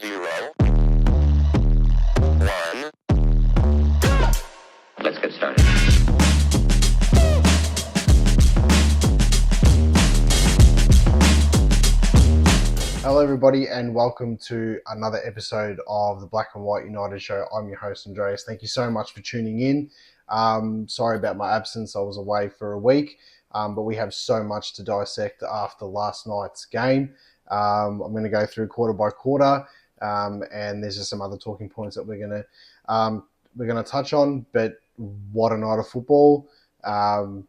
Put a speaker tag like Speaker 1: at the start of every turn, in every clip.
Speaker 1: 0, 1. Let's get started.
Speaker 2: Hello everybody and welcome to another episode of the Black and White United Show. I'm your host Andreas. Thank you so much for tuning in. Sorry about my absence. I was away for a week, but we have so much to dissect after last night's game. I'm going to go through quarter by quarter, and there's just some other talking points that we're going to touch on. But what a night of football! The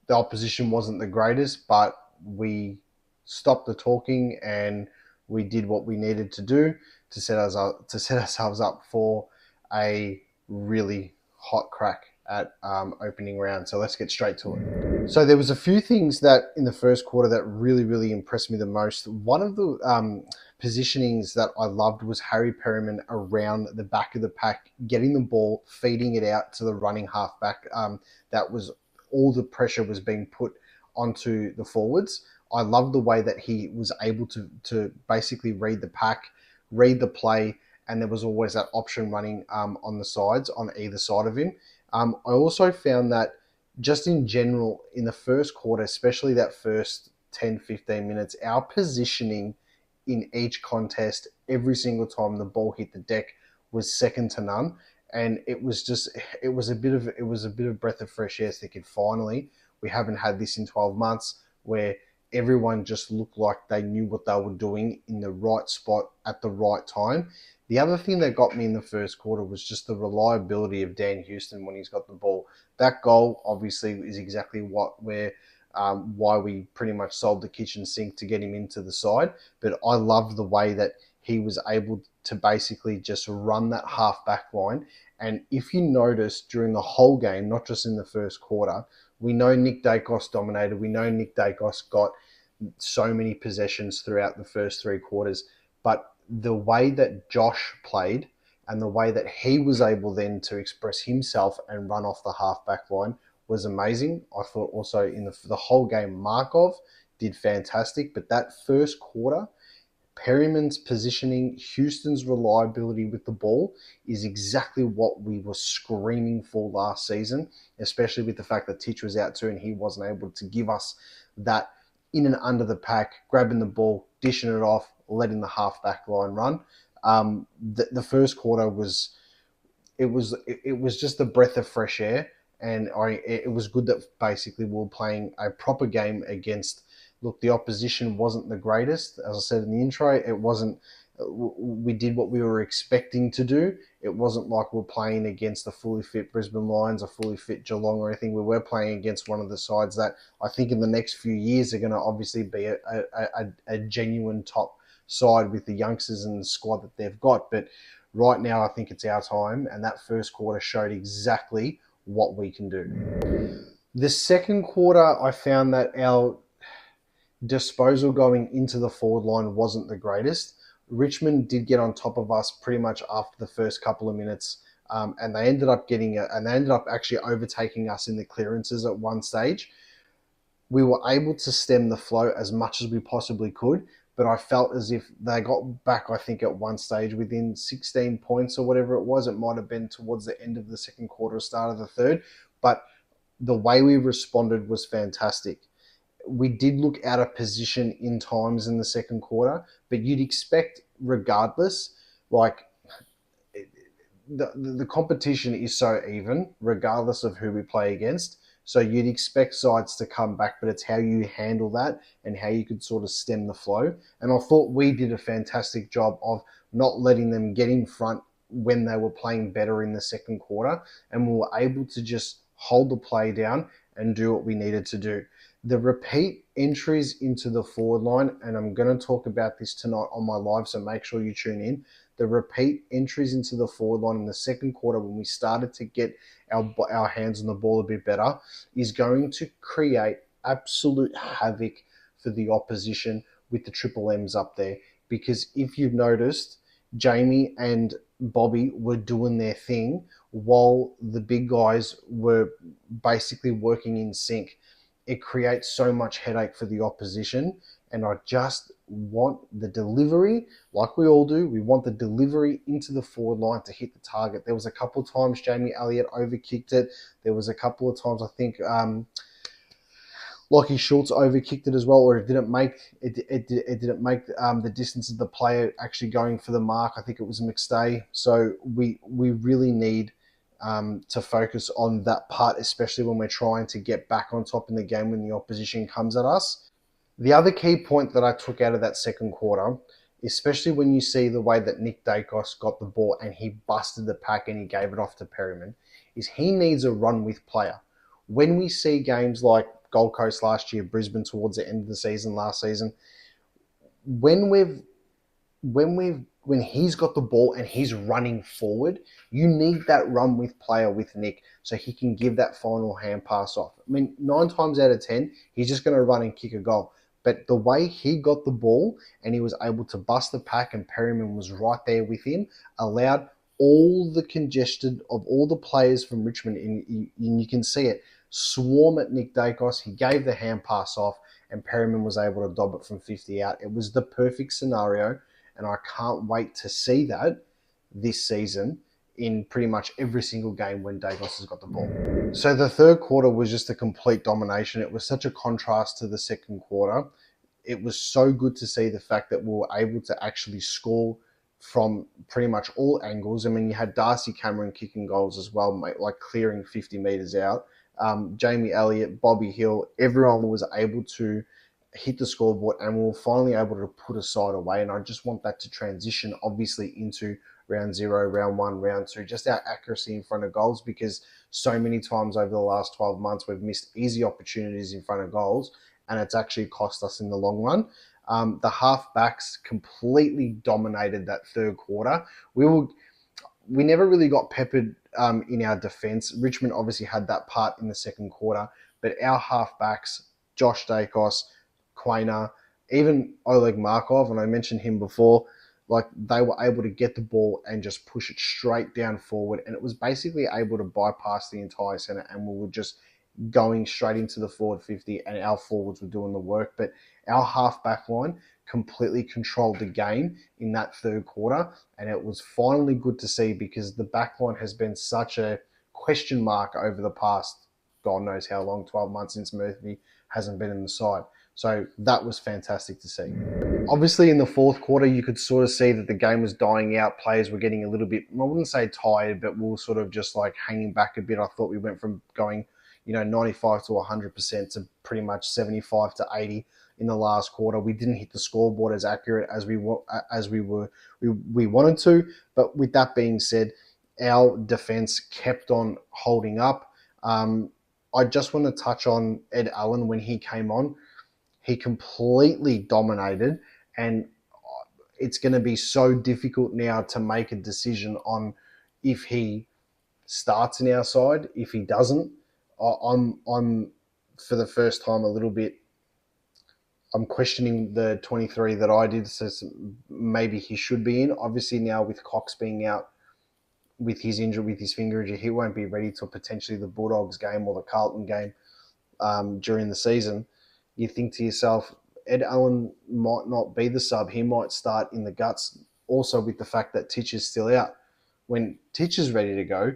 Speaker 2: opposition wasn't the greatest, but we stopped the talking and we did what we needed to do to set ourselves up for a really hot crack at opening round. So let's get straight to it. So there was a few things that in the first quarter that really impressed me the most. One of the positionings that I loved was Harry Perryman around the back of the pack, getting the ball, feeding it out to the running halfback. That was all the pressure was being put onto the forwards. I love the way that he was able to basically read the pack, read the play, and there was always that option running on the sides, on either side of him. I also found that just in general, in the first quarter, especially that first 10, 15 minutes, our positioning in each contest, every single time the ball hit the deck, was second to none. And it was a bit of breath of fresh air thinking, finally, we haven't had this in 12 months where everyone just looked like they knew what they were doing in the right spot at the right time. The other thing that got me in the first quarter was just the reliability of Dan Houston when he's got the ball. That goal obviously is exactly why we pretty much sold the kitchen sink to get him into the side. But I love the way that he was able to basically just run that half back line. And if you notice during the whole game, not just in the first quarter, we know Nick Dacos dominated. We know Nick Dacos got so many possessions throughout the first three quarters. But the way that Josh played and the way that he was able then to express himself and run off the half-back line was amazing. I thought also in the whole game, Markov did fantastic. But that first quarter, Perryman's positioning, Houston's reliability with the ball is exactly what we were screaming for last season, especially with the fact that Titch was out too and he wasn't able to give us that in and under the pack, grabbing the ball, dishing it off, letting the half-back line run. The first quarter was just a breath of fresh air, and it was good that basically we were playing a proper game against. Look, the opposition wasn't the greatest. As I said in the intro, it wasn't. We did what we were expecting to do. It wasn't like we're playing against a fully fit Brisbane Lions, a fully fit Geelong or anything. We were playing against one of the sides that I think in the next few years are going to obviously be a genuine top side with the youngsters and the squad that they've got. But right now, I think it's our time, and that first quarter showed exactly what we can do. The second quarter, I found that our disposal going into the forward line wasn't the greatest. Richmond did get on top of us pretty much after the first couple of minutes, and they ended up actually overtaking us in the clearances at one stage. We were able to stem the flow as much as we possibly could, but I felt as if they got back, I think, at one stage within 16 points or whatever it was. It might have been towards the end of the second quarter, start of the third, but the way we responded was fantastic. We did look out of position in times in the second quarter, but you'd expect regardless, like the competition is so even regardless of who we play against. So you'd expect sides to come back, but it's how you handle that and how you could sort of stem the flow. And I thought we did a fantastic job of not letting them get in front when they were playing better in the second quarter. And we were able to just hold the play down and do what we needed to do. The repeat entries into the forward line, and I'm going to talk about this tonight on my live, so make sure you tune in. The repeat entries into the forward line in the second quarter when we started to get our hands on the ball a bit better is going to create absolute havoc for the opposition with the triple M's up there. Because if you've noticed, Jamie and Bobby were doing their thing while the big guys were basically working in sync. It creates so much headache for the opposition, and I just want the delivery, like we all do. We want the delivery into the forward line to hit the target. There was a couple of times Jamie Elliott overkicked it. There was a couple of times I think Lockie Schultz overkicked it as well, or it didn't make the distance of the player actually going for the mark. I think it was McStay. So we really need to focus on that part, especially when we're trying to get back on top in the game when the opposition comes at us. The other key point that I took out of that second quarter, especially when you see the way that Nick Dacos got the ball and he busted the pack and he gave it off to Perryman, is he needs a run with player. When we see games like Gold Coast last year, Brisbane towards the end of the season last season, when he's got the ball and he's running forward, you need that run with player with Nick so he can give that final hand pass off. I mean, 9 times out of 10, he's just going to run and kick a goal. But the way he got the ball and he was able to bust the pack and Perryman was right there with him, allowed all the congestion of all the players from Richmond, and you can see it, swarm at Nick Dacos. He gave the hand pass off and Perryman was able to dob it from 50 out. It was the perfect scenario, and I can't wait to see that this season in pretty much every single game when Dacos has got the ball. So the third quarter was just a complete domination. It was such a contrast to the second quarter. It was so good to see the fact that we were able to actually score from pretty much all angles. I mean, you had Darcy Cameron kicking goals as well, mate, like clearing 50 metres out. Jamie Elliott, Bobby Hill, everyone was able to hit the scoreboard and we were finally able to put a side away. And I just want that to transition, obviously, into round 0, round 1, round 2, just our accuracy in front of goals, because so many times over the last 12 months, we've missed easy opportunities in front of goals and it's actually cost us in the long run. The half-backs completely dominated that third quarter. We never really got peppered in our defence. Richmond obviously had that part in the second quarter, but our half-backs, Josh Dacos, Quainer, even Oleg Markov, and I mentioned him before, like they were able to get the ball and just push it straight down forward, and it was basically able to bypass the entire centre, and we were just going straight into the forward 50 and our forwards were doing the work. But our half-back line completely controlled the game in that third quarter, and it was finally good to see because the back line has been such a question mark over the past, God knows how long, 12 months since Murphy hasn't been in the side. So that was fantastic to see. Obviously, in the fourth quarter, you could sort of see that the game was dying out. Players were getting a little bit, I wouldn't say tired, but we were sort of just like hanging back a bit. I thought we went from going, 95 to 100% to pretty much 75 to 80 in the last quarter. We didn't hit the scoreboard as accurate as we wanted to. But with that being said, our defense kept on holding up. I just want to touch on Ed Allen when he came on. He completely dominated, and it's going to be so difficult now to make a decision on if he starts in our side. If he doesn't, I'm for the first time a little bit, I'm questioning the 23 that I did, so maybe he should be in. Obviously now with Cox being out with his injury, with his finger injury, he won't be ready till potentially the Bulldogs game or the Carlton game during the season. You think to yourself, Ed Allen might not be the sub. He might start in the guts. Also with the fact that Titch is still out. When Titch is ready to go,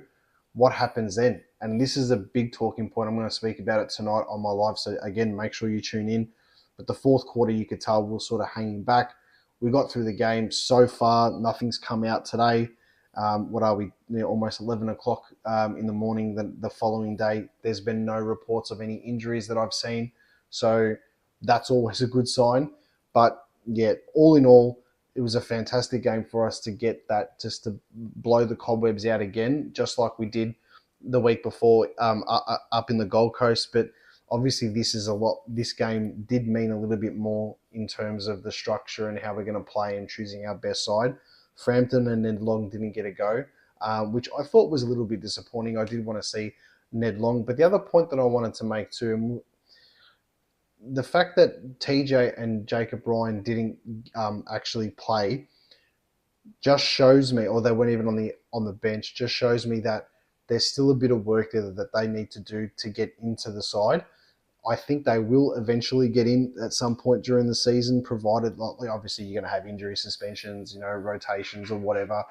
Speaker 2: what happens then? And this is a big talking point. I'm going to speak about it tonight on my live. So again, make sure you tune in. But the fourth quarter, you could tell we're sort of hanging back. We got through the game so far. Nothing's come out today. What are we? Almost 11 o'clock in the morning the following day. There's been no reports of any injuries that I've seen. So that's always a good sign. But yeah, all in all, it was a fantastic game for us to get that, just to blow the cobwebs out again, just like we did the week before up in the Gold Coast. But obviously this game did mean a little bit more in terms of the structure and how we're going to play and choosing our best side. Frampton and Ned Long didn't get a go, which I thought was a little bit disappointing. I did want to see Ned Long. But the other point that I wanted to make too, the fact that TJ and Jacob Ryan didn't actually play just shows me, or they weren't even on the bench, just shows me that there's still a bit of work there that they need to do to get into the side. I think they will eventually get in at some point during the season, provided, like, obviously you're going to have injury suspensions, rotations or whatever,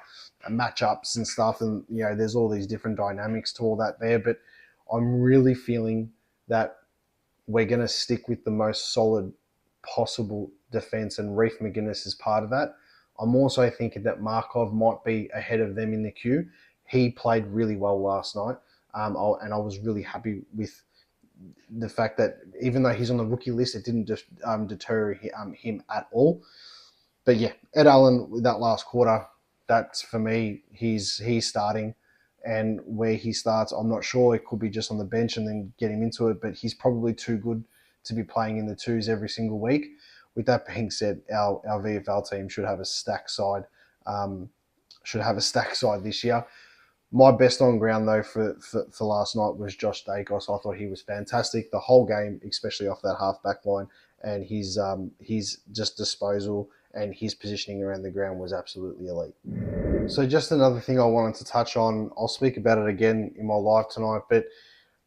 Speaker 2: matchups and stuff, and there's all these different dynamics to all that there. But I'm really feeling that we're going to stick with the most solid possible defense, and Reef McGuinness is part of that. I'm also thinking that Markov might be ahead of them in the queue. He played really well last night, and I was really happy with the fact that even though he's on the rookie list, it didn't deter him at all. But yeah, Ed Allen with that last quarter, that's for me, he's starting. And where he starts, I'm not sure. It could be just on the bench and then get him into it, but he's probably too good to be playing in the twos every single week. With that being said, our VFL team should have a stack side. This year. My best on ground though for last night was Josh Dacos. I thought he was fantastic the whole game, especially off that half back line, and his just disposal and his positioning around the ground was absolutely elite. So just another thing I wanted to touch on. I'll speak about it again in my live tonight, but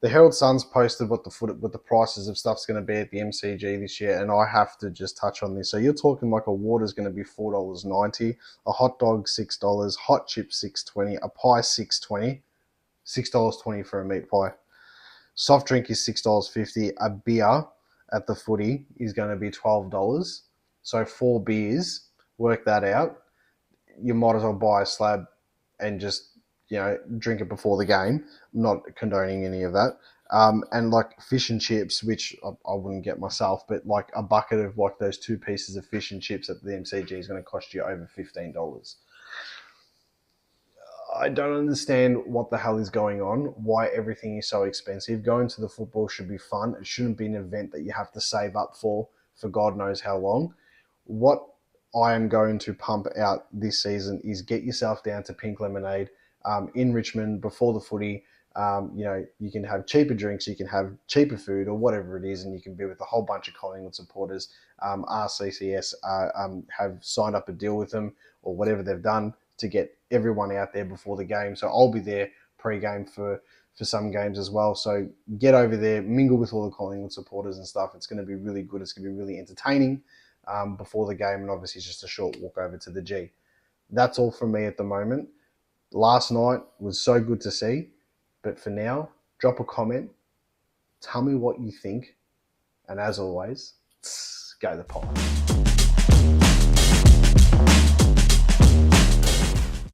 Speaker 2: the Herald Sun's posted what the prices of stuff's going to be at the MCG this year, and I have to just touch on this. So you're talking like a water's going to be $4.90, a hot dog $6, hot chip $6.20, a pie $6.20, $6.20 for a meat pie. Soft drink is $6.50. A beer at the footy is going to be $12. So 4 beers, work that out. You might as well buy a slab and just drink it before the game. I'm not condoning any of that. And like fish and chips, which I wouldn't get myself, but like a bucket of like those 2 pieces of fish and chips at the MCG is going to cost you over $15. I don't understand what the hell is going on, why everything is so expensive. Going to the football should be fun. It shouldn't be an event that you have to save up for God knows how long. What I am going to pump out this season is get yourself down to Pink Lemonade in Richmond before the footy. You can have cheaper drinks, you can have cheaper food or whatever it is, and you can be with a whole bunch of Collingwood supporters. RCCS have signed up a deal with them or whatever they've done to get everyone out there before the game. So I'll be there pre-game for some games as well. So get over there, mingle with all the Collingwood supporters and stuff. It's going to be really good. It's going to be really entertaining before the game, and obviously it's just a short walk over to the G. That's all from me at the moment. Last night was so good to see, but for now, drop a comment, tell me what you think, and as always, go the Pod.